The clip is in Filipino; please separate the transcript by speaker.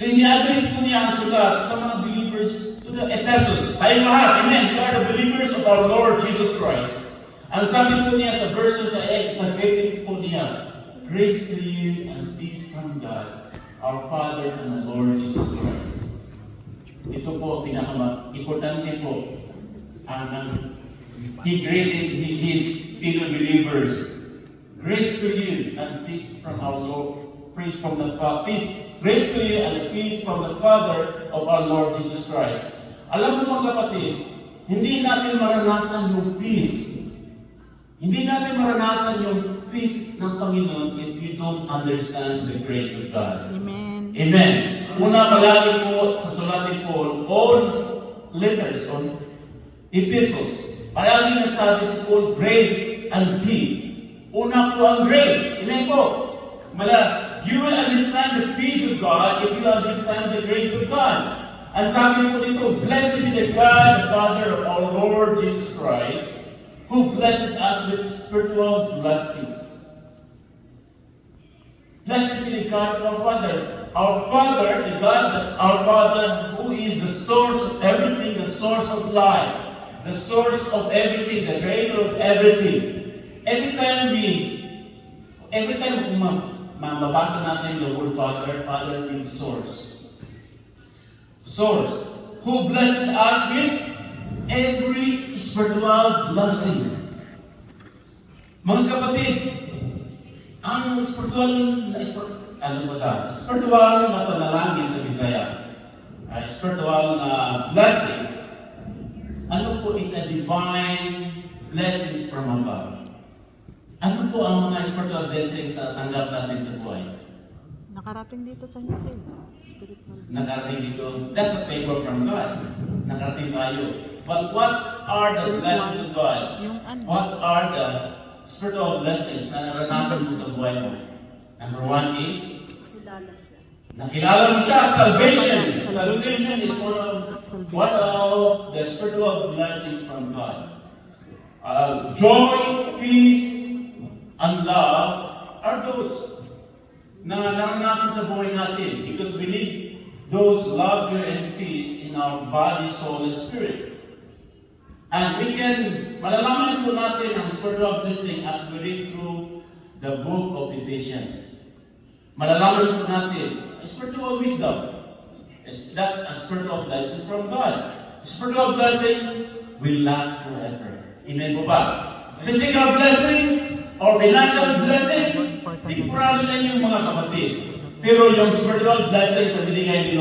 Speaker 1: So ini-address po niya ang sulat sa mga believers to the Ephesus. Tayong lahat, amen, we are the believers of our Lord Jesus Christ. Ang sabi po niya sa verses sa greetings po niya, grace to you and peace from God, our Father and the Lord Jesus Christ. Ito po, pinaka-importante po, he greeted his fellow believers. Grace to you and peace from our Lord, peace from the Father, grace to you and peace from the Father of our Lord Jesus Christ. Alam mo mga kapatid, hindi natin maranasan yung peace. Hindi natin maranasan yung peace ng Panginoon if you don't understand the grace of God.
Speaker 2: Amen.
Speaker 1: Amen. Una palagi po sa sulat ni Paul, all letters on epistles, palagi nagsabi si Paul, grace and peace. Una po ang grace. Amen po. You will understand the peace of God if you understand the grace of God. Ang sabi po dito, blessed be the God, the Father of our Lord Jesus Christ, who blessed us with spiritual blessings. Blessed be the God of our Father. Our Father, the God, our Father, who is the source of everything, the source of life, the source of everything, the creator of everything. Every time mababasa natin the word Father, Father means source. Source, who blessed us with every spiritual blessing. Mga kapatid, ang spiritual na panalangin sa Bisaya, spiritual na blessings, ano po, it's a divine blessings from above. Ano po ang mga spiritual blessings na tanggap natin sa buhay?
Speaker 2: Nakarating dito sa Yusel. Spiritual.
Speaker 1: Nakarating dito, that's a favor from God. Nakarating tayo. But what are the blessings of God? What are the spiritual blessings na naranasan mo sa buhay mo? Number one is, nakilala mo siya, salvation. Salvation is one of the spiritual blessings from God. Joy, peace, and love are those na naranasan sa buhay natin because we need those love, joy, and peace in our body, soul, and spirit. And we can, malalaman po natin ang spiritual blessing as we read through the book of Ephesians. Malalaman po natin spiritual wisdom. That's a spiritual blessing from God. Spiritual blessings will last forever. Amen po ba? Physical blessings or financial blessings, temporary lang yung mga kapatid. Pero yung spiritual blessings na binigay ni